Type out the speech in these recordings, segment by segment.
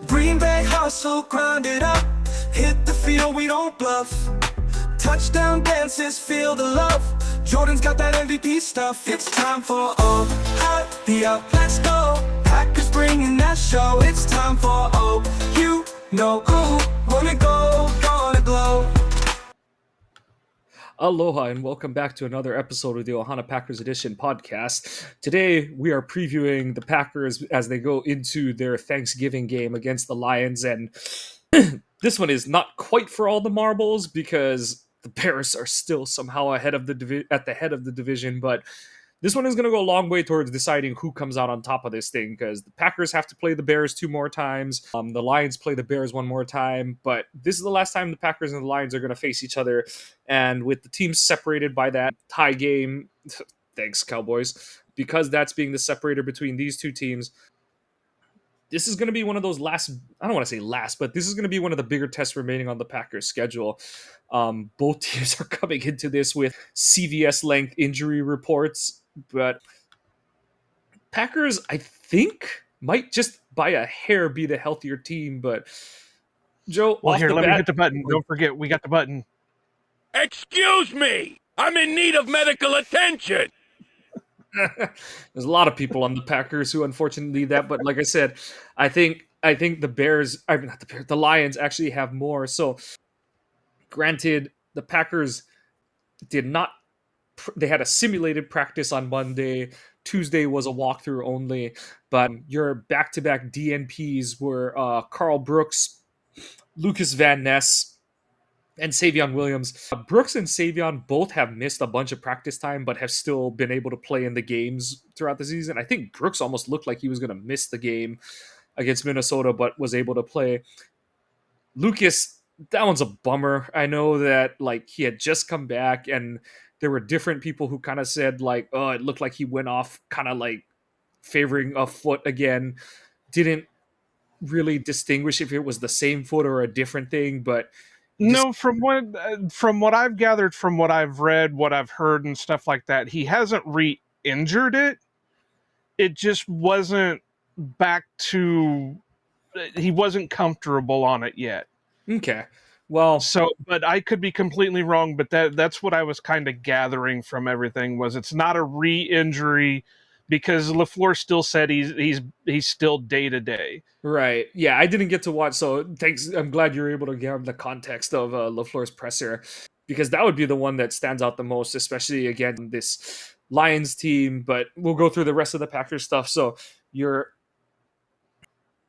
Green Bay hustle, grind it up. Hit the field, we don't bluff. Touchdown dances, feel the love. Jordan's got that MVP stuff. It's time for Aloha, let's go. Packers bringing that show. It's time for you know who. Wanna go, gonna glow. Aloha and welcome back to another episode of the Ohana Packers Edition podcast. Today we are previewing the Packers as they go into their Thanksgiving game against the Lions, and this one is not quite for all the marbles because the Bears are still somehow ahead of at the head of the division, but this one is going to go a long way towards deciding who comes out on top of this thing, because the Packers have to play the Bears 2 more times. The Lions play the Bears 1 more time, but this is the last time the Packers and the Lions are going to face each other. And with the teams separated by that tie game, thanks Cowboys, because that's being the separator between these two teams, this is going to be one of those last, I don't want to say last, but this is going to be one of the bigger tests remaining on the Packers schedule. Both teams are coming into this with CVS length injury reports, but Packers, I think, might just by a hair be the healthier team. But Joe, well, off here, the let me bat, hit the button. Don't forget, we got the button. Excuse me! I'm in need of medical attention! there's a lot of people on the Packers who unfortunately need that. But like I said, I think the Bears, I mean, not the Bears, the Lions actually have more. So granted, the Packers did not. They had a simulated practice on Monday. Tuesday was a walkthrough only, but your back-to-back DNPs were Carl Brooks, Lucas Van Ness, and Savion Williams. Brooks and Savion both have missed a bunch of practice time, but have still been able to play in the games throughout the season. I think Brooks almost looked like he was going to miss the game against Minnesota, but was able to play. Lucas, that one's a bummer. I know that like he had just come back, and there were different people who kind of said like, oh, it looked like he went off kind of like favoring a foot again. Didn't really distinguish if it was the same foot or a different thing, but No, from what I've gathered, from what I've read, what I've heard, and stuff like that, he hasn't re-injured it. It just wasn't back to. He wasn't comfortable on it yet. Okay. Well, so, but I could be completely wrong. But that's what I was kind of gathering from everything, was it's not a re-injury, because LaFleur still said he's still day to day. Right. Yeah, I didn't get to watch, so thanks. I'm glad you were able to give the context of LaFleur's presser, because that would be the one that stands out the most, especially again this Lions team. But we'll go through the rest of the Packers stuff. So your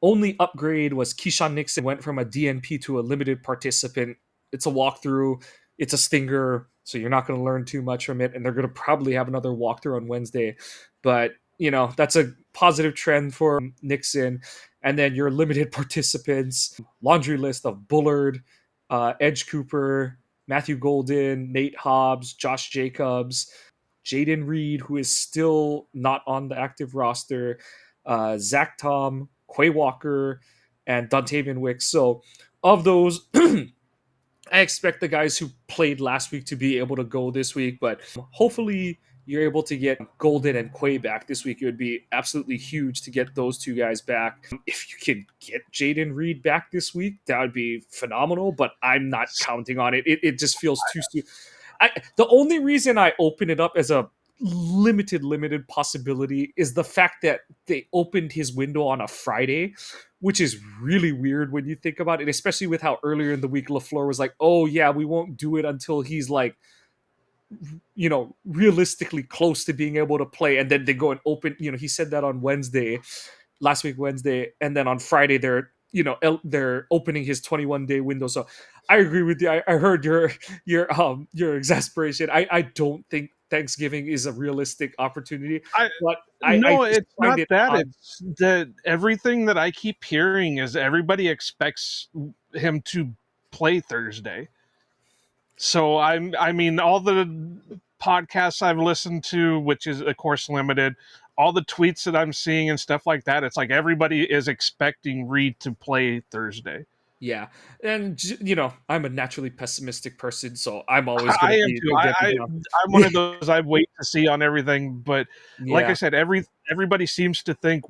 only upgrade was Keyshawn Nixon went from a DNP to a limited participant. It's a walkthrough. It's a stinger, so you're not going to learn too much from it, and they're going to probably have another walkthrough on Wednesday. But, you know, that's a positive trend for Nixon. And then your limited participants, laundry list of Bullard, Edge Cooper, Matthew Golden, Nate Hobbs, Josh Jacobs, Jaden Reed, who is still not on the active roster, Zach Tom, Quay Walker, and Dontavian Wicks. So of those, I expect the guys who played last week to be able to go this week, but hopefully you're able to get Golden and Quay back this week. It would be absolutely huge to get those two guys back. If you can get Jaden Reed back this week, that would be phenomenal, but I'm not counting on it. It just feels too soon. The only reason I open it up as a limited possibility is the fact that they opened his window on a Friday, which is really weird when you think about it, especially with how earlier in the week LaFleur was like, oh yeah, we won't do it until he's like, you know, realistically close to being able to play. And then they go and open, you know, he said that on last week Wednesday, and then on Friday they're opening his 21-day window. So I agree with you. I heard your exasperation. I don't think Thanksgiving is a realistic opportunity. It's not that. It's that everything that I keep hearing is everybody expects him to play Thursday. So I mean, all the podcasts I've listened to, which is of course limited, all the tweets that I'm seeing and stuff like that, it's like everybody is expecting Reed to play Thursday. Yeah, and I'm a naturally pessimistic person, so I'm always I gonna am be too. projecting down. I'm one of those I wait to see on everything, but like I Yeah, said, everybody seems to think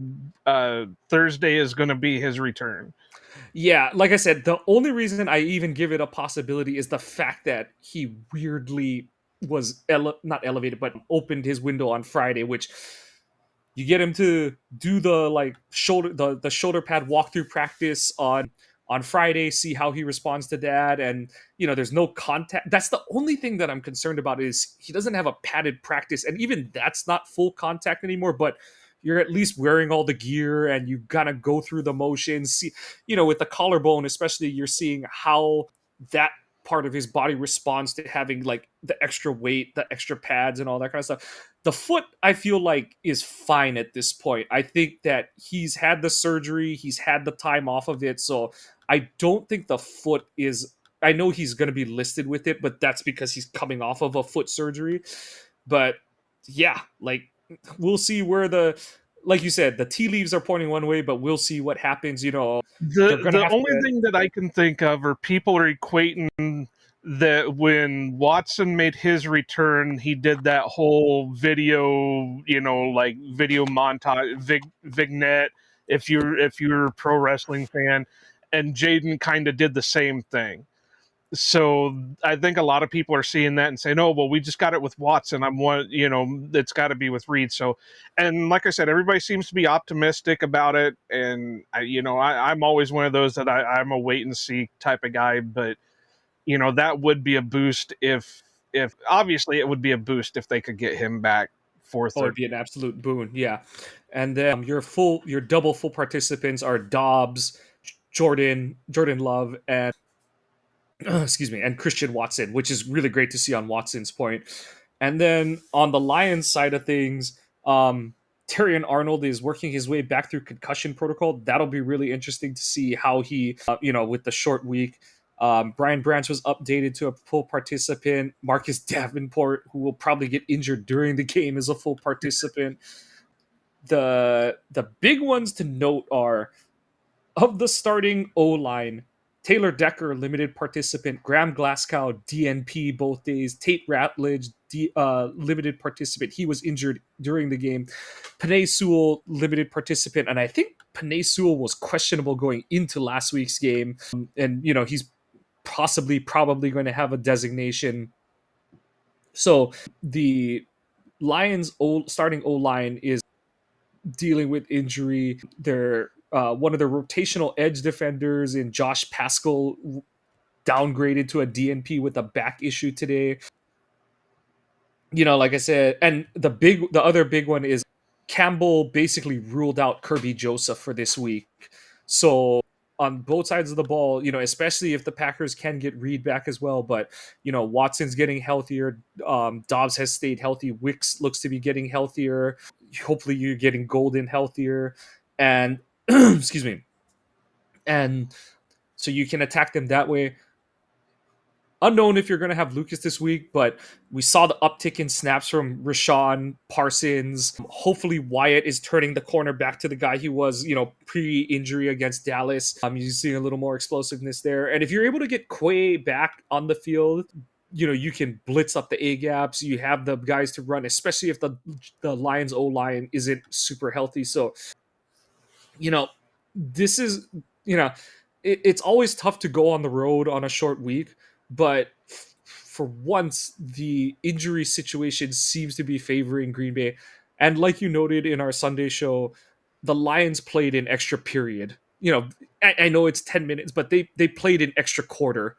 Thursday is going to be his return. yeah. Like I said, the only reason I even give it a possibility is the fact that he weirdly was not elevated, but opened his window on Friday, which you get him to do the like the shoulder pad walkthrough practice on Friday, see how he responds to that, and there's no contact. That's the only thing that I'm concerned about is he doesn't have a padded practice, and even that's not full contact anymore. But you're at least wearing all the gear, and you gotta go through the motions. See, with the collarbone, especially, you're seeing how that part of his body responds to having like the extra weight, the extra pads, and all that kind of stuff. The foot, I feel like, is fine at this point. I think that he's had the surgery, he's had the time off of it, so I don't think the foot is. I know he's going to be listed with it, but that's because he's coming off of a foot surgery. But yeah, like we'll see where like you said, the tea leaves are pointing one way, but we'll see what happens. They're going to The have only to. thing that I can think of are people are equating that when Watson made his return, he did that whole video, like video montage, vignette. If you're a pro wrestling fan, and Jaden kind of did the same thing. So I think a lot of people are seeing that and saying, "Oh, well, we just got it with Watson. I'm one, it's got to be with Reed." So, and like I said, everybody seems to be optimistic about it, and I'm always one of those that I'm a wait and see type of guy. But that would be a boost if obviously it would be a boost if they could get him back for Oh, it'd third. be an absolute boon, yeah. And then your double full participants are Dobbs, Jordan Love, and excuse me, and Christian Watson, which is really great to see on Watson's point. And then on the Lions side of things, Terrion Arnold is working his way back through concussion protocol. That'll be really interesting to see how he, with the short week. Brian Branch was updated to a full participant. Marcus Davenport, who will probably get injured during the game, is a full participant. The big ones to note are of the starting O line, Taylor Decker, limited participant, Graham Glasgow, DNP both days, Tate Ratledge, limited participant. He was injured during the game. Panay Sewell, limited participant, and I think Panay Sewell was questionable going into last week's game. And, he's probably going to have a designation. So the Lions' starting O line is dealing with injury. They're one of the rotational edge defenders in Josh Pascal downgraded to a DNP with a back issue today. Like I said, and the other big one is Campbell basically ruled out Kirby Joseph for this week. So on both sides of the ball, especially if the Packers can get Reed back as well, but Watson's getting healthier. Dobbs has stayed healthy. Wicks looks to be getting healthier. Hopefully, you're getting Golden healthier, and excuse me, and so you can attack them that way. Unknown if you're going to have Lucas this week, but we saw the uptick in snaps from Rashawn Parsons. Hopefully, Wyatt is turning the corner back to the guy he was, pre-injury against Dallas. You're seeing a little more explosiveness there. And if you're able to get Quay back on the field, you can blitz up the A gaps. You have the guys to run, especially if the Lions O line isn't super healthy. So, this is, it's always tough to go on the road on a short week, but for once, the injury situation seems to be favoring Green Bay. And like you noted in our Sunday show, the Lions played an extra period. I know it's 10 minutes, but they played an extra quarter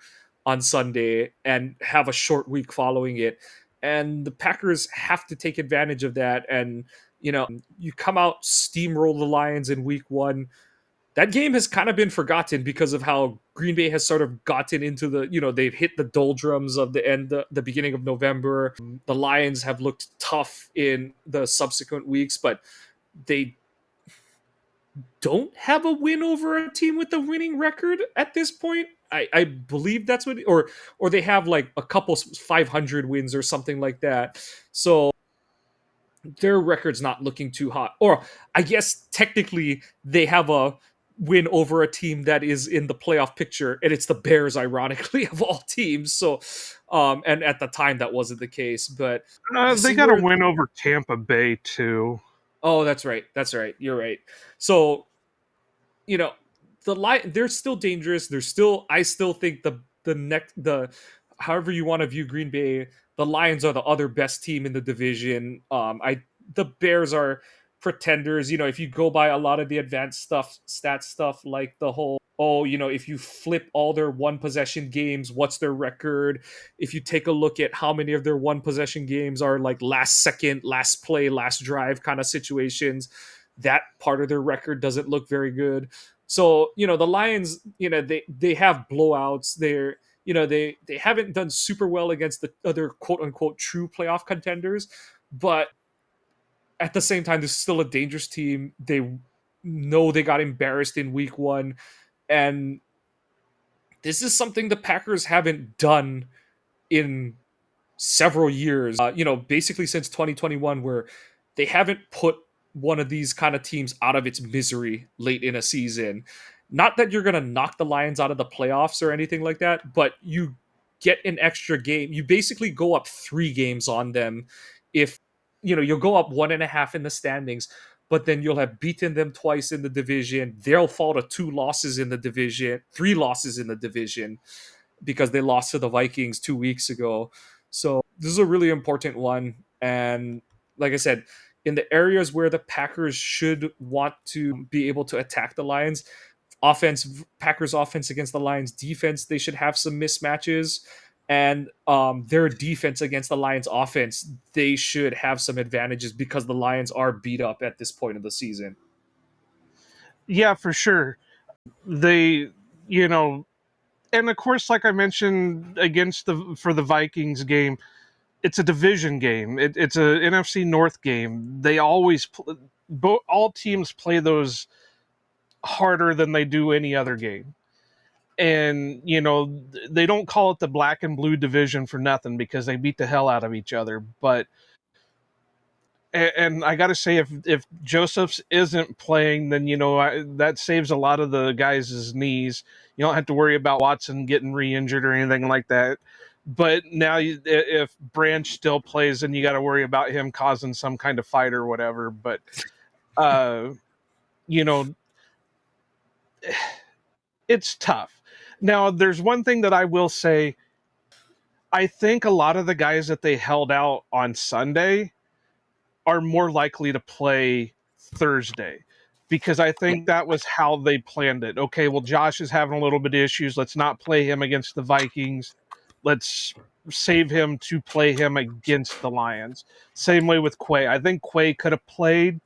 on Sunday and have a short week following it. And the Packers have to take advantage of that. And, you come out, steamroll the Lions in week one. That game has kind of been forgotten because of how Green Bay has sort of gotten into they've hit the doldrums of the beginning of November. The Lions have looked tough in the subsequent weeks, but they don't have a win over a team with a winning record at this point. I believe that's or they have like a couple 500 wins or something like that. So their record's not looking too hot. Or I guess technically they have a win over a team that is in the playoff picture, and it's the Bears, ironically, of all teams. So, and at the time that wasn't the case, but this They is got a where. win over Tampa Bay too. Oh, that's right. That's right. You're right. So, you know, they're still dangerous. They're still. I still think the however you want to view Green Bay, the Lions are the other best team in the division. The Bears are pretenders. If you go by a lot of the advanced stat stuff, like the whole, if you flip all their one possession games, what's their record? If you take a look at how many of their one possession games are like last second, last play, last drive kind of situations, that part of their record doesn't look very good. So, the Lions, they have blowouts. They haven't done super well against the other quote unquote true playoff contenders, but at the same time, this is still a dangerous team. They know they got embarrassed in week one, and this is something the Packers haven't done in several years, basically since 2021, where they haven't put one of these kind of teams out of its misery late in a season. Not that you're going to knock the Lions out of the playoffs or anything like that, but you get an extra game. You basically go up 3 games on them. If you'll go up 1.5 in the standings, but then you'll have beaten them twice in the division. They'll fall to 2 losses in the division, 3 losses in the division, because they lost to the Vikings 2 weeks ago. So this is a really important one. And like I said, in the areas where the Packers should want to be able to attack the Lions, Packers offense against the Lions defense, they should have some mismatches. And their defense against the Lions offense, they should have some advantages because the Lions are beat up at this point of the season. Yeah, for sure. They, you know, and of course, like I mentioned for the Vikings game, it's a division game. It's a NFC North game. They always all teams play those harder than they do any other game. And they don't call it the black and blue division for nothing, because they beat the hell out of each other. But and I got to say, if Josephs isn't playing, then that saves a lot of the guys' knees. You don't have to worry about Watson getting re-injured or anything like that. But now, if Branch still plays, then you got to worry about him causing some kind of fight or whatever. But you know, it's tough. Now, there's one thing that I will say. I think a lot of the guys that they held out on Sunday are more likely to play Thursday, because I think that was how they planned it. Okay, well, Josh is having a little bit of issues. Let's not play him against the Vikings. Let's save him to play him against the Lions. Same way with Quay. I think Quay could have played,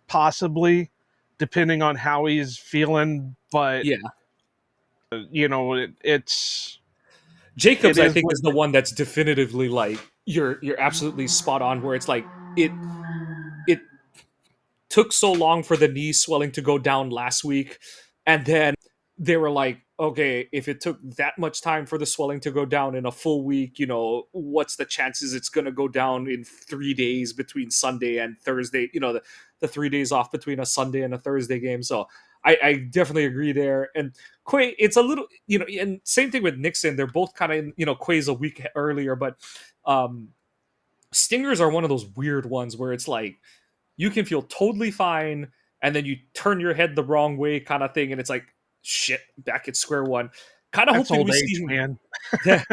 possibly, depending on how he's feeling. But Yeah. it's Jacobs, I think, is the one that's definitively like you're absolutely spot on. Where it's like it took so long for the knee swelling to go down last week, and then they were like, okay, if it took that much time for the swelling to go down in a full week, what's the chances it's going to go down in 3 days between Sunday and Thursday? The 3 days off between a Sunday and a Thursday game. So I definitely agree there. And Quay, it's a little, and same thing with Nixon. They're both kind of, Quay's a week earlier, but Stingers are one of those weird ones where it's like you can feel totally fine, and then you turn your head the wrong way, kind of thing, and it's like shit, back at square one. Kind of hoping we see him, man. Yeah,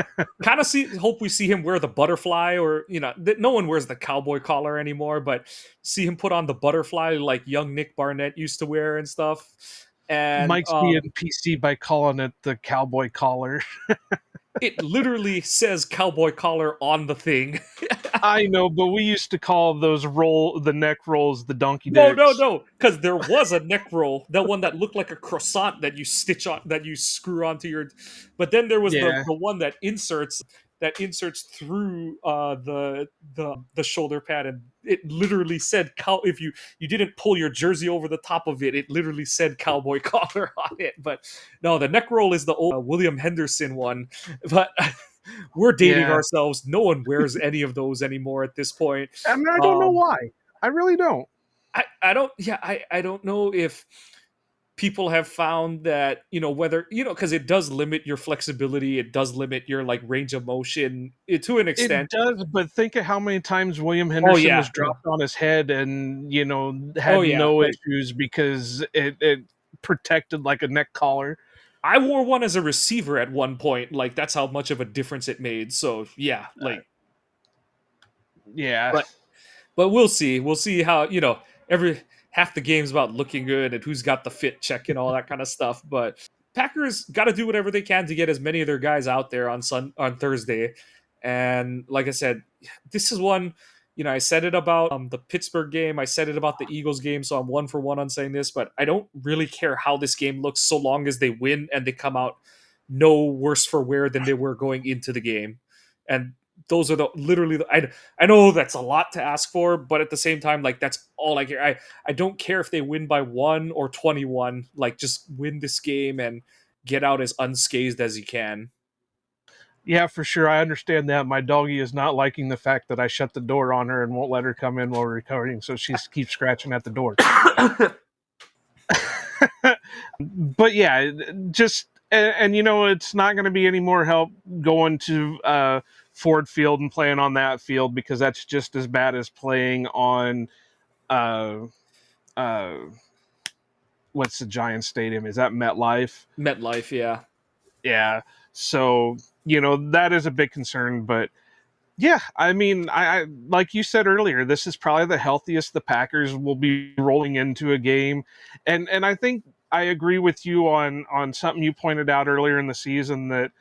hope we see him wear the butterfly, or no one wears the cowboy collar anymore, but see him put on the butterfly like young Nick Barnett used to wear and stuff. And Mike's being PC by calling it the cowboy collar. It literally says cowboy collar on the thing. I know, but we used to call the neck rolls the donkey No, dicks. no, because there was a neck roll, that one that looked like a croissant that you stitch on, that you screw onto your. But then there was the one that inserts through the shoulder pad, and it literally said cow. If you didn't pull your jersey over the top of it, it literally said cowboy collar on it. But no, the neck roll is the old William Henderson one. But we're dating ourselves. No one wears any of those anymore at this point. I mean, I don't know why. I really don't. I don't. Yeah, I don't know if people have found that, whether, because it does limit your flexibility, it does limit your like range of motion to an It extent. does, but think of how many times William Oh Henderson yeah. was dropped on his head and, Oh had yeah. no Like, issues because it protected like a neck collar. I wore one as a receiver at one point. Like, that's how much of a difference it made. So yeah, like, Yeah. but we'll see. We'll see how, every half the game's about looking good and who's got the fit check and all that kind of stuff. But Packers got to do whatever they can to get as many of their guys out there on Thursday. And like I said, this is one. I said it about the Pittsburgh game. I said it about the Eagles game. So I'm 1 for 1 on saying this. But I don't really care how this game looks so long as they win and they come out no worse for wear than they were going into the game. And those are literally I know that's a lot to ask for, but at the same time, like, that's all I care. I don't care if they win by 1 or 21. Like, just win this game and get out as unscathed as you can. Yeah, for sure. I understand that. My doggie is not liking the fact that I shut the door on her and won't let her come in while we're recording, so she keeps scratching at the door. But yeah, just and it's not going to be any more help going to Ford Field and playing on that field because that's just as bad as playing on uh, uh, what's the Giants Stadium? Is that MetLife? MetLife, yeah. Yeah. So that is a big concern, but yeah, I mean, I like you said earlier, this is probably the healthiest the Packers will be rolling into a game, and I think I agree with you on something you pointed out earlier in the season that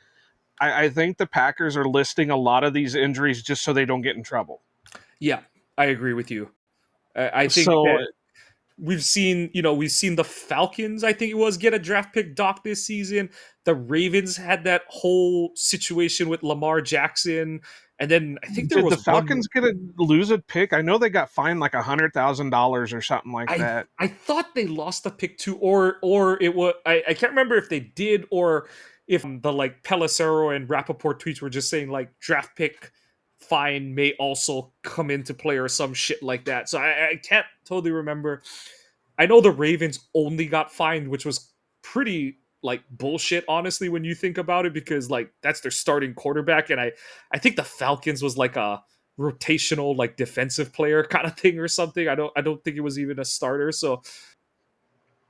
I think the Packers are listing a lot of these injuries just so they don't get in trouble. Yeah, I agree with you. I think So that we've seen the Falcons, I think it was, get a draft pick dock this season. The Ravens had that whole situation with Lamar Jackson, and then I think there did the was one. Falcons get a lose a pick? I know they got fined like $100,000 or something like I that. I thought they lost a pick too, or it was, I can't remember if they did or if the like Pelissero and Rappaport tweets were just saying like draft pick fine may also come into play or some shit like that. So I can't totally remember. I know the Ravens only got fined, which was pretty like bullshit, honestly, when you think about it, because like that's their starting quarterback, and I think the Falcons was like a rotational like defensive player kind of thing or something. I don't think it was even a starter. So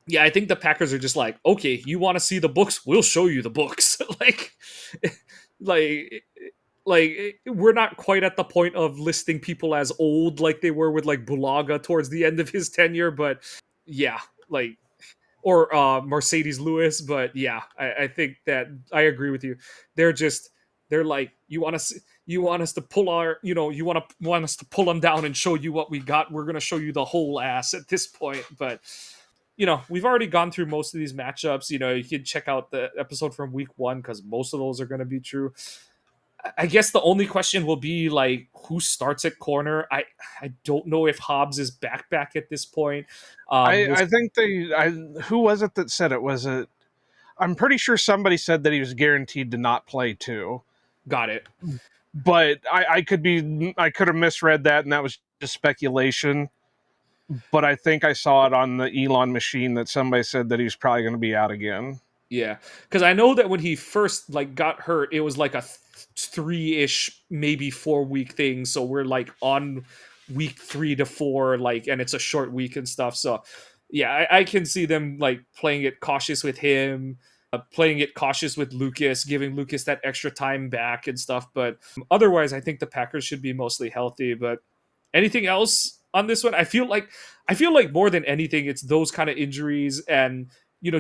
yeah, I think the Packers are just like, okay, you want to see the books? We'll show you the books. like like we're not quite at the point of listing people as old like they were with like Bulaga towards the end of his tenure, but yeah, like, or Mercedes Lewis, but yeah, I think that I agree with you. They're like, you want us to pull our, you want us to pull them down and show you what we got. We're gonna show you the whole ass at this point, but we've already gone through most of these matchups. You can check out the episode from week 1 because most of those are going to be true. I guess the only question will be like who starts at corner. I don't know if Hobbs is back at this point. I think who was it that said it? Was it? I'm pretty sure somebody said that he was guaranteed to not play too. Got it. But I could have misread that, and that was just speculation. But I think I saw it on the Elon machine that somebody said that he's probably going to be out again. Yeah, because I know that when he first like got hurt, it was like a 3-ish, maybe 4 week thing. So we're like on week 3 to 4, like, and it's a short week and stuff. So yeah, I can see them like playing it cautious with him, playing it cautious with Lucas, giving Lucas that extra time back and stuff. But otherwise, I think the Packers should be mostly healthy. But anything else on this one? I feel like more than anything, it's those kind of injuries and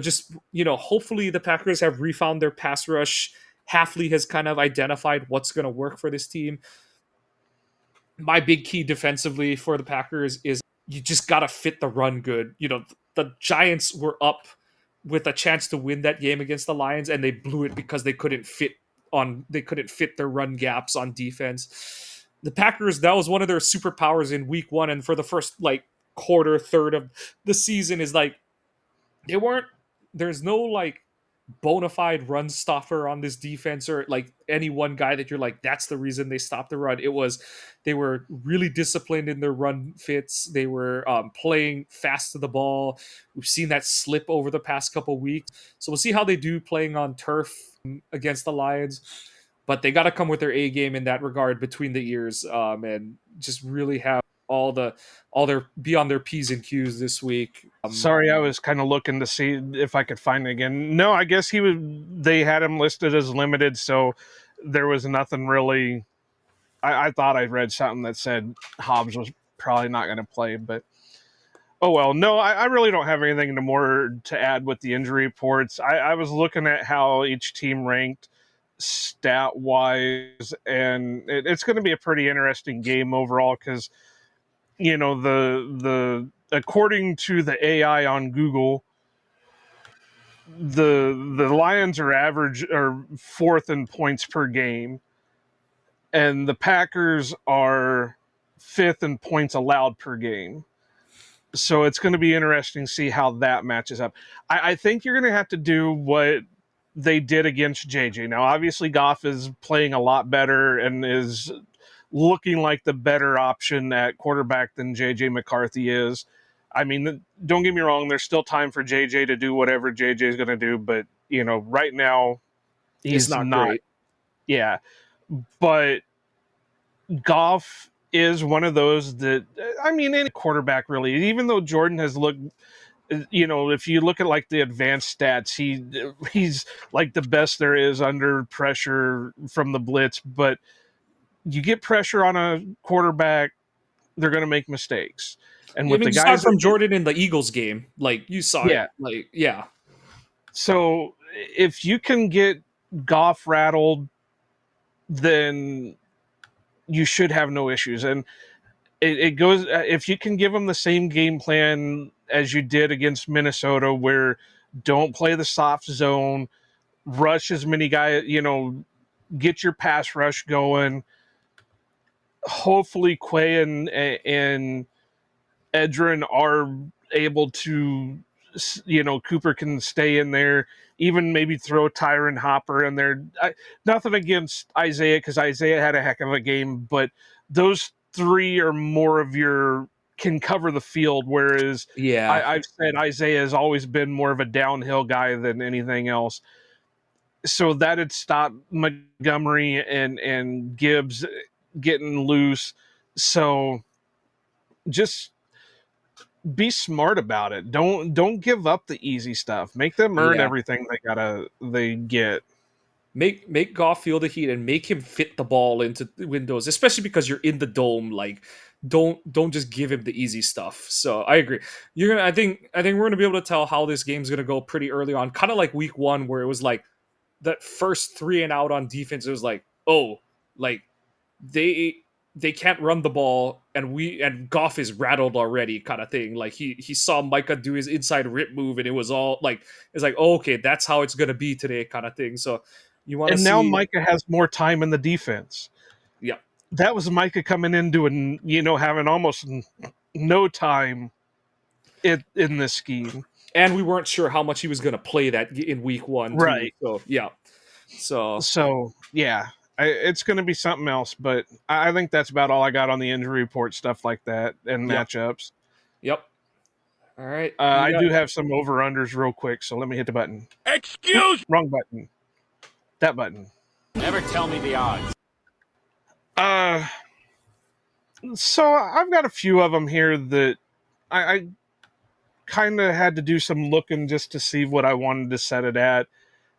just hopefully the Packers have refound their pass rush. Hafley has kind of identified what's going to work for this team. My big key defensively for the Packers is you just got to fit the run good. The Giants were up with a chance to win that game against the Lions, and they blew it because they couldn't fit their run gaps on defense. The Packers, that was one of their superpowers in week 1, and for the first like quarter, third of the season is like there's no like bona fide run stopper on this defense, or like any one guy that you're like, that's the reason they stopped the run. It was they were really disciplined in their run fits. They were playing fast to the ball. We've seen that slip over the past couple weeks. So we'll see how they do playing on turf against the Lions. But they got to come with their A game in that regard between the ears, and just really have all their be on their P's and Q's this week. Sorry, I was kind of looking to see if I could find it again. No, I guess they had him listed as limited, so there was nothing really. I thought I read something that said Hobbs was probably not going to play, but oh well. No, I really don't have anything more to add with the injury reports. I was looking at how each team ranked stat wise, and it's going to be a pretty interesting game overall because the according to the AI on Google, the Lions are fourth in points per game, and the Packers are fifth in points allowed per game. So it's going to be interesting to see how that matches up. I think you're going to have to do what they did against JJ. Now, obviously, Goff is playing a lot better and is looking like the better option at quarterback than JJ McCarthy is. I mean, don't get me wrong, there's still time for JJ to do whatever JJ is going to do, but, right now, he's not not. great. Yeah. But Goff is one of those that, I mean, any quarterback really, even though Jordan has looked, if you look at like the advanced stats, he's like the best there is under pressure from the blitz, but you get pressure on a quarterback, they're going to make mistakes. And with the you saw guys it from Jordan in the Eagles game, like you saw Yeah. it, like yeah. So if you can get Goff rattled, then you should have no issues. And it goes, if you can give them the same game plan as you did against Minnesota, where don't play the soft zone, rush as many guys, get your pass rush going. Hopefully Quay and Edrin are able to, Cooper can stay in there, even maybe throw Tyron Hopper in there. Nothing against Isaiah, because Isaiah had a heck of a game, but those three are more of can cover the field, whereas Yeah. I've said Isaiah has always been more of a downhill guy than anything else. So that had stopped Montgomery and Gibbs getting loose. So just be smart about it. Don't give up the easy stuff. Make them earn everything they get. Make Goff feel the heat and make him fit the ball into the windows, especially because you're in the dome. Like, don't just give him the easy stuff. So I agree. I think we're gonna be able to tell how this game's gonna go pretty early on, kind of like week one, where it was like that first 3 and out on defense. It was like, oh, like they can't run the ball, and Goff is rattled already, kind of thing. Like he saw Micah do his inside rip move, and it was all like, it's like, oh, okay, that's how it's gonna be today, kind of thing. So you want to see. And now Micah has more time in the defense. Yeah, that was Micah coming in doing, having almost no time in this scheme. And we weren't sure how much he was gonna play that in week one, right? Too. So yeah, so yeah. It's going to be something else, but I think that's about all I got on the injury report, stuff like that, and matchups. Yep. All right. I do have some over-unders real quick, so let me hit the button. Excuse! Wrong button. That button. Never tell me the odds. So I've got a few of them here that I kind of had to do some looking just to see what I wanted to set it at.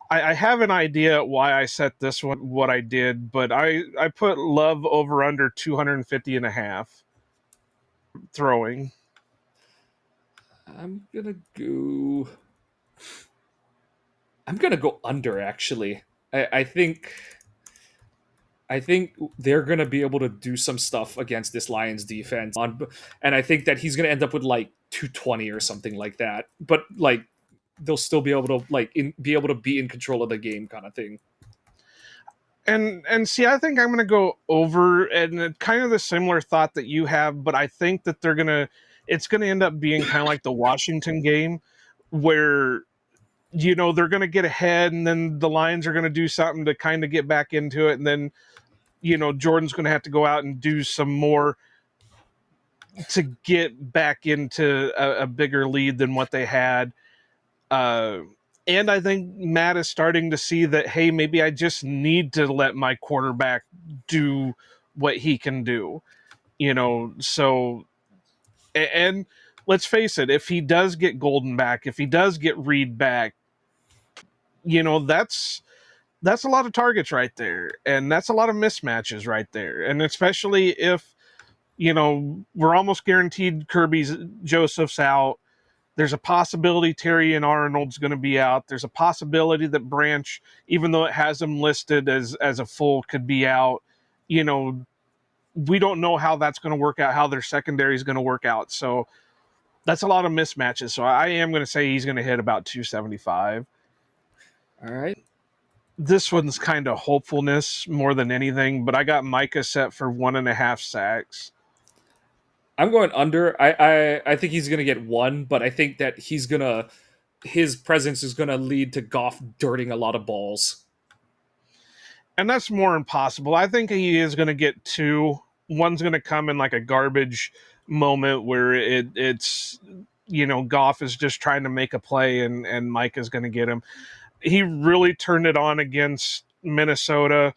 I have an idea why I set this one, what I did, but I put Love over under 250 and a half throwing. I'm gonna go under, actually. I think they're gonna be able to do some stuff against this Lions defense, and I think that he's gonna end up with like 220 or something like that. But like, they'll still be able to be in control of the game, kind of thing. And see, I think I'm going to go over, and kind of the similar thought that you have, but I think that it's going to end up being kind of like the Washington game, where they're going to get ahead, and then the Lions are going to do something to kind of get back into it, and then Jordan's going to have to go out and do some more to get back into a bigger lead than what they had. And I think Matt is starting to see that, hey, maybe I just need to let my quarterback do what he can do. So, and let's face it, if he does get Golden back, if he does get Reed back, that's a lot of targets right there, and that's a lot of mismatches right there, and especially if we're almost guaranteed Kirby's Joseph's out. There's a possibility Terry and Arnold's going to be out. There's a possibility that Branch, even though it has him listed as a full, could be out. We don't know how that's going to work out, how their secondary is going to work out. So that's a lot of mismatches. So I am going to say he's going to hit about 275. All right. This one's kind of hopefulness more than anything, but I got Micah set for 1.5 sacks. I'm going under. I think he's gonna get one, but I think that his presence is gonna lead to Goff dirting a lot of balls. And that's more impossible. I think he is going to get 2. One's going to come in like a garbage moment where it's Goff is just trying to make a play, and Mike is going to get him. He really turned it on against Minnesota.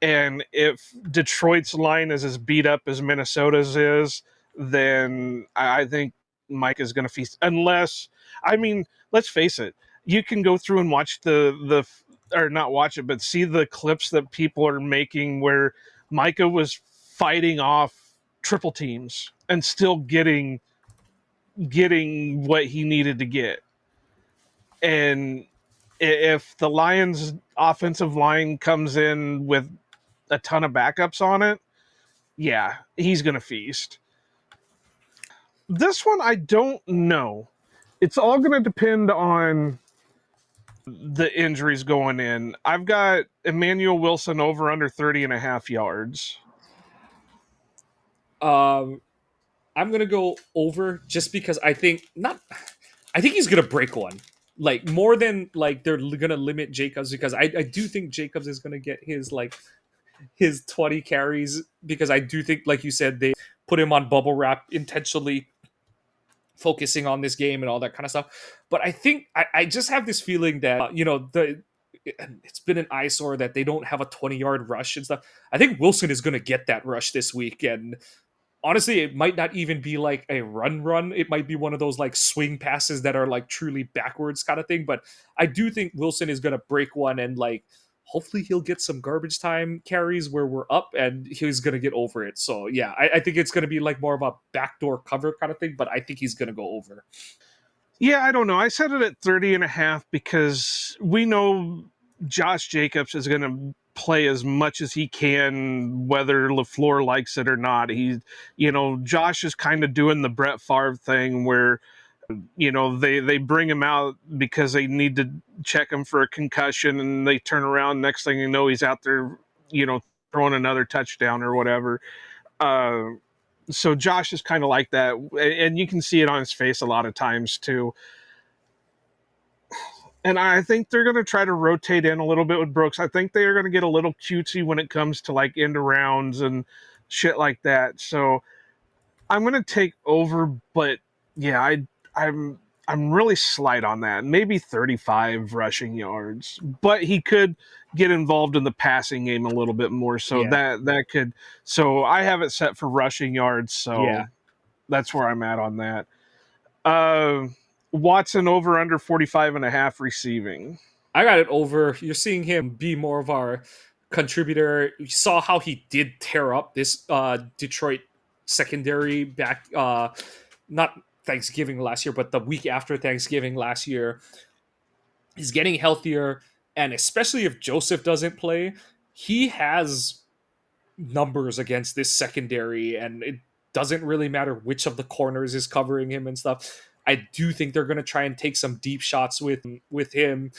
And if Detroit's line is as beat up as Minnesota's is, then I think Mike is going to feast. Unless, let's face it, you can go through and watch or not watch it, but see the clips that people are making where Micah was fighting off triple teams and still getting what he needed to get. And if the Lions offensive line comes in with a ton of backups on it, yeah, he's going to feast. This one, I don't know. It's all going to depend on the injuries going in. I've got Emmanuel Wilson over under 30.5 yards. I'm gonna go over just because I think he's gonna break one. Like more than like they're gonna limit Jacobs, because I do think Jacobs is gonna get his 20 carries, because I do think, like you said, they put him on bubble wrap intentionally, focusing on this game and all that kind of stuff. But I think I just have this feeling that it's been an eyesore that they don't have a 20-yard rush and stuff. I think Wilson is going to get that rush this week, and honestly, it might not even be like a run. It might be one of those like swing passes that are like truly backwards kind of thing. But I do think Wilson is going to break one, and like hopefully he'll get some garbage time carries where we're up, and he's going to get over it. So yeah, I think it's going to be like more of a backdoor cover kind of thing, but I think he's going to go over. Yeah, I don't know. I set it at 30.5 because we know Josh Jacobs is going to play as much as he can, whether LaFleur likes it or not. Josh is kind of doing the Brett Favre thing where, they bring him out because they need to check him for a concussion, and they turn around. Next thing you know, he's out there, throwing another touchdown or whatever. So Josh is kind of like that, and you can see it on his face a lot of times too. And I think they're going to try to rotate in a little bit with Brooks. I think they are going to get a little cutesy when it comes to like end arounds and shit like that. So I'm going to take over, but yeah, I'm really slight on that. Maybe 35 rushing yards, but he could get involved in the passing game a little bit more. So that could. So I have it set for rushing yards. So that's where I'm at on that. Watson over under 45.5 receiving. I got it over. You're seeing him be more of our contributor. You saw how he did tear up this Detroit secondary back, not Thanksgiving last year, but the week after Thanksgiving last year. He's getting healthier, and especially if Joseph doesn't play, he has numbers against this secondary, and it doesn't really matter which of the corners is covering him and stuff. I do think they're going to try and take some deep shots with him.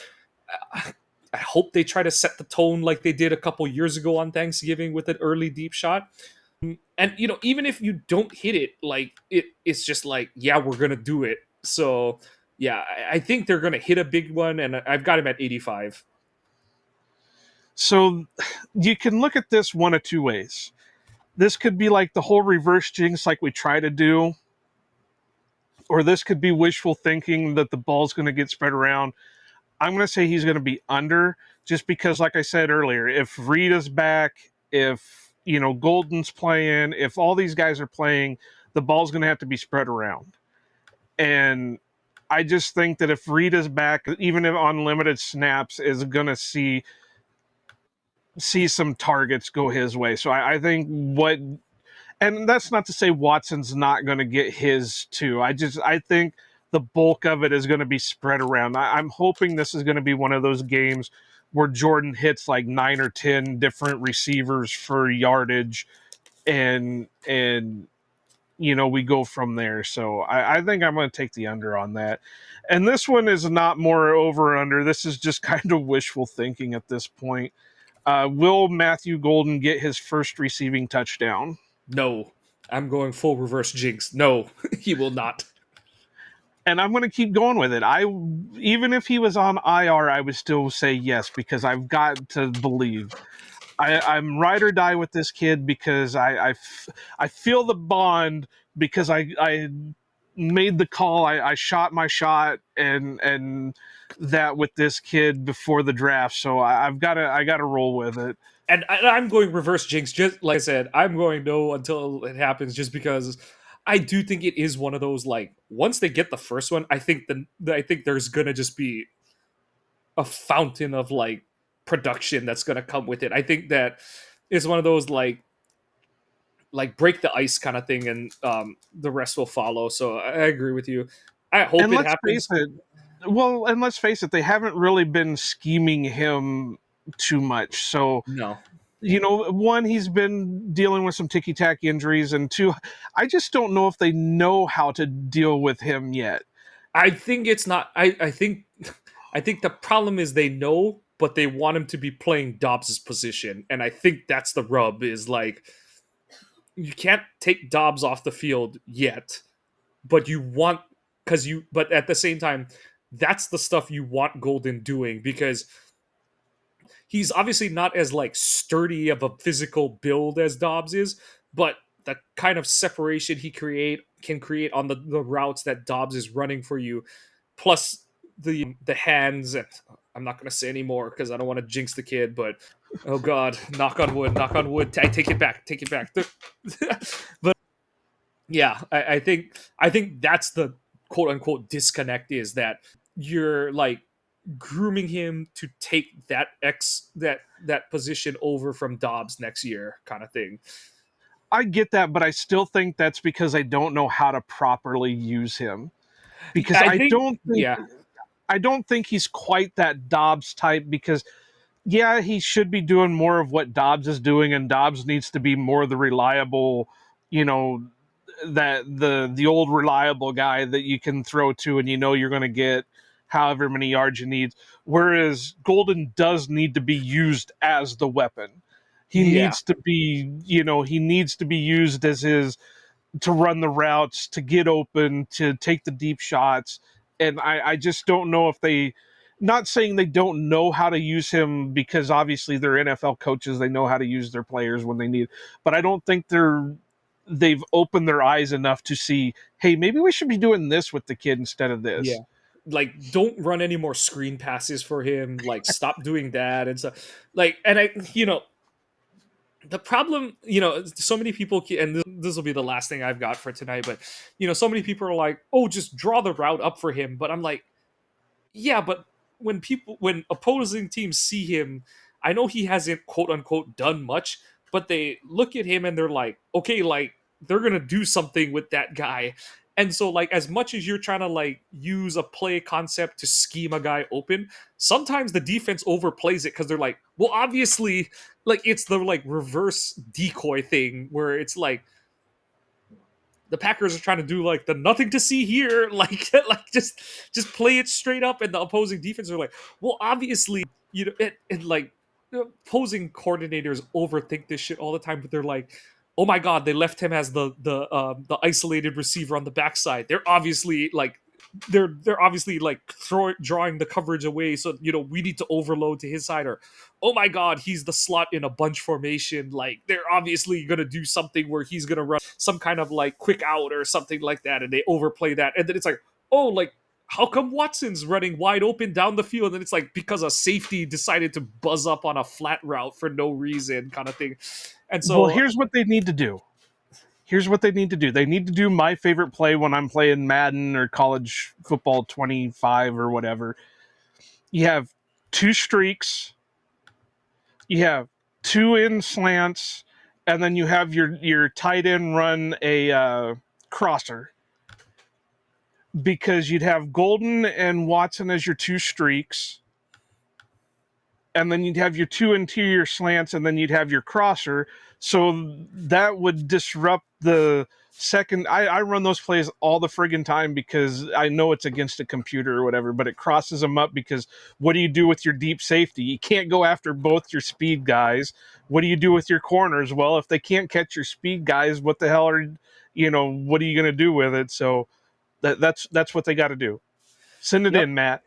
I hope they try to set the tone like they did a couple years ago on Thanksgiving with an early deep shot. And even if you don't hit it, like it's just like, yeah, we're going to do it. So yeah, I think they're going to hit a big one, and I've got him at 85. So you can look at this one of two ways. This could be like the whole reverse jinx, like we try to do, or this could be wishful thinking that the ball's going to get spread around. I'm going to say he's going to be under, just because, like I said earlier, if Rita's back, if Golden's playing, if all these guys are playing, the ball's going to have to be spread around. And I just think that if Rita's back, even if on limited snaps, is going to see some targets go his way. So I think and that's not to say Watson's not going to get his too. I think the bulk of it is going to be spread around. I'm hoping this is going to be one of those games where Jordan hits like 9 or 10 different receivers for yardage, and we go from there. So I think I'm going to take the under on that. And this one is not more over or under. This is just kind of wishful thinking at this point. Will Matthew Golden get his first receiving touchdown? No, I'm going full reverse jinx. No, he will not. And I'm going to keep going with it. Even if he was on IR, I would still say yes, because I've got to believe. I'm ride or die with this kid, because I feel the bond, because I made the call. I shot my shot, and that with this kid before the draft. So I got to roll with it. And I'm going reverse jinx, just like I said. I'm going no until it happens, just because I do think it is one of those, like, once they get the first one, I think I think there's gonna just be a fountain of like production that's gonna come with it. I think that it's one of those like break the ice kind of thing, and the rest will follow. So I agree with you. I hope it happens. And let's face it, they haven't really been scheming him too much. So No, one, he's been dealing with some ticky-tack injuries, and two, I just don't know if they know how to deal with him yet. I think it's not. I think the problem is they know, but they want him to be playing Dobbs's position, and I think that's the rub. Is like, you can't take Dobbs off the field yet, but but at the same time, that's the stuff you want Golden doing, because he's obviously not as like sturdy of a physical build as Dobbs is, but the kind of separation he can create on the routes that Dobbs is running for you, plus the hands. And I'm not going to say anymore because I don't want to jinx the kid, but oh god, knock on wood, take it back. But yeah, I think that's the quote unquote disconnect, is that you're like grooming him to take that position over from Dobbs next year, kind of thing. I get that, but I still think that's because I don't know how to properly use him. Because I don't think he's quite that Dobbs type, because yeah, he should be doing more of what Dobbs is doing, and Dobbs needs to be more the reliable, that the old reliable guy that you can throw to, and you're going to get however many yards you need. Whereas Golden does need to be used as the weapon. He needs to be, he needs to be used as to run the routes, to get open, to take the deep shots. And I just don't know if not saying they don't know how to use him, because obviously they're NFL coaches. They know how to use their players when they need, but I don't think they've opened their eyes enough to see, hey, maybe we should be doing this with the kid instead of this. Yeah. Like, don't run any more screen passes for him. Like, stop doing that and stuff. Like, and the problem, so many people, and this will be the last thing I've got for tonight, but so many people are like, oh, just draw the route up for him. But I'm like, yeah, but when opposing teams see him, I know he hasn't quote unquote done much, but they look at him and they're like, okay, like, they're gonna do something with that guy. And so, like, as much as you're trying to like use a play concept to scheme a guy open, sometimes the defense overplays it, because they're like, well, obviously, like, it's the like reverse decoy thing where it's like the Packers are trying to do like the nothing to see here, like just play it straight up, and the opposing defense are like, well, obviously, and like opposing coordinators overthink this shit all the time, but they're like, oh my god, they left him as the isolated receiver on the backside. They're obviously like they're obviously like drawing the coverage away, so we need to overload to his side, or oh my god, he's the slot in a bunch formation. Like they're obviously gonna do something where he's gonna run some kind of like quick out or something like that, and they overplay that, and then it's like, oh, like how come Watson's running wide open down the field? And it's like because a safety decided to buzz up on a flat route for no reason, kind of thing. And so, well, here's what they need to do. They need to do my favorite play when I'm playing Madden or college football 25 or whatever. You have 2 streaks, you have 2 in slants, and then you have your tight end run a crosser. Because you'd have Golden and Watson as your 2 streaks, and then you'd have your 2 interior slants, and then you'd have your crosser. So that would disrupt the second. I run those plays all the friggin' time because I know it's against a computer or whatever, but it crosses them up because what do you do with your deep safety? You can't go after both your speed guys. What do you do with your corners? Well, if they can't catch your speed guys, what the hell what are you going to do with it? So that's what they got to do. Send it in, Matt.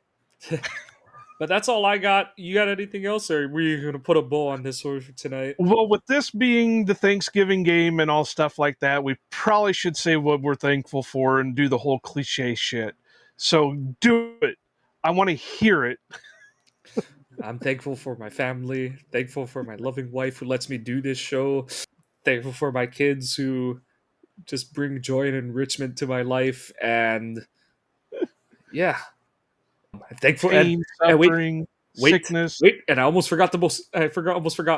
But that's all I got. You got anything else, or were you going to put a bow on this for tonight? Well, with this being the Thanksgiving game and all stuff like that, we probably should say what we're thankful for and do the whole cliche shit. So do it. I want to hear it. I'm thankful for my family, thankful for my loving wife who lets me do this show, thankful for my kids who just bring joy and enrichment to my life, and yeah, I'm thankful. Pain, suffering, sickness. And I almost forgot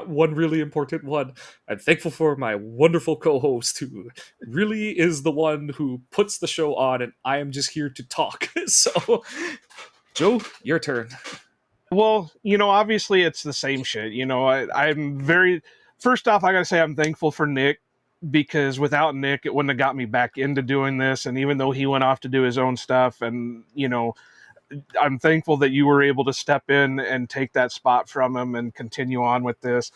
one really important one. I'm thankful for my wonderful co-host who really is the one who puts the show on, and I am just here to talk. So, Joe, your turn. Well, obviously it's the same shit. I'm very. First off, I gotta say I'm thankful for Nick, because without Nick, it wouldn't have got me back into doing this. And even though he went off to do his own stuff, and I'm thankful that you were able to step in and take that spot from him and continue on with this.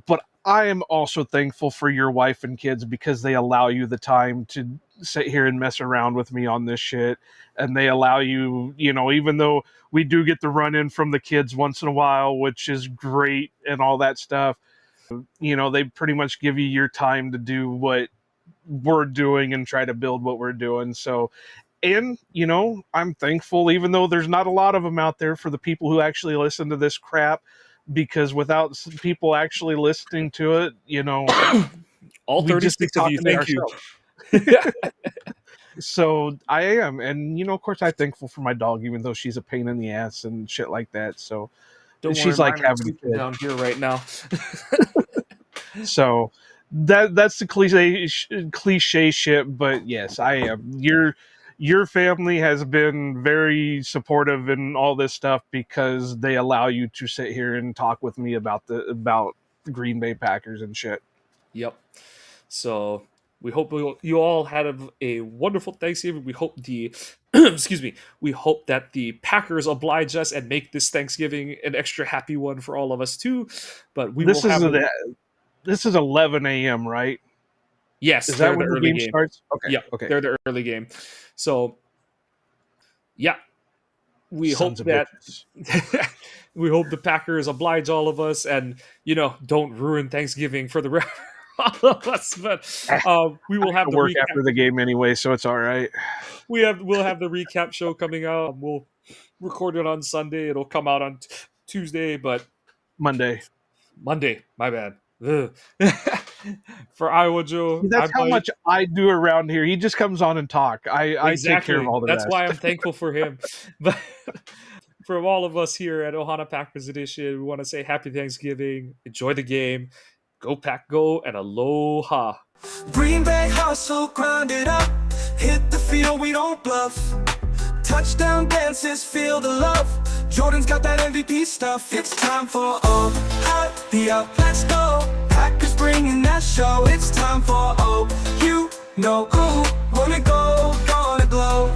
But I am also thankful for your wife and kids, because they allow you the time to sit here and mess around with me on this shit. And they allow you, even though we do get the run in from the kids once in a while, which is great and all that stuff, they pretty much give you your time to do what we're doing and try to build what we're doing. So, and, I'm thankful, even though there's not a lot of them out there, for the people who actually listen to this crap, because without people actually listening to it, all 36 of you, thank you. So I am. And, of course, I'm thankful for my dog, even though she's a pain in the ass and shit like that. So she's like having a kid down here right now. So that's the cliche shit. But yes, I am. Your family has been very supportive in all this stuff, because they allow you to sit here and talk with me about the Green Bay Packers and shit. Yep. So we hope you all had a wonderful Thanksgiving. We hope we hope that the Packers oblige us and make this Thanksgiving an extra happy one for all of us too. But this is 11 a.m., right? Yes, is that when the game starts? Okay, yeah, okay. They're the early game. So, yeah, we hope that we hope the Packers oblige all of us, and don't ruin Thanksgiving for the rest of all of us. But we will have to work after the game anyway, so it's all right. We'll have the recap show coming out. We'll record it on Sunday. It'll come out on Tuesday, but Monday. My bad. For Iowa Joe, that's how much I do around here. He just comes on and talk. I take care of all the rest. That's why I'm thankful for him. But from all of us here at Ohana Packers Edition, we want to say happy Thanksgiving. Enjoy the game. Go Pack Go, and aloha. Green Bay hustle, grind it up. Hit the field, we don't bluff. Touchdown dances, feel the love. Jordan's got that MVP stuff. It's time for Aloha. Let's go. Packers bringing that show. It's time for who wanna go, gonna glow.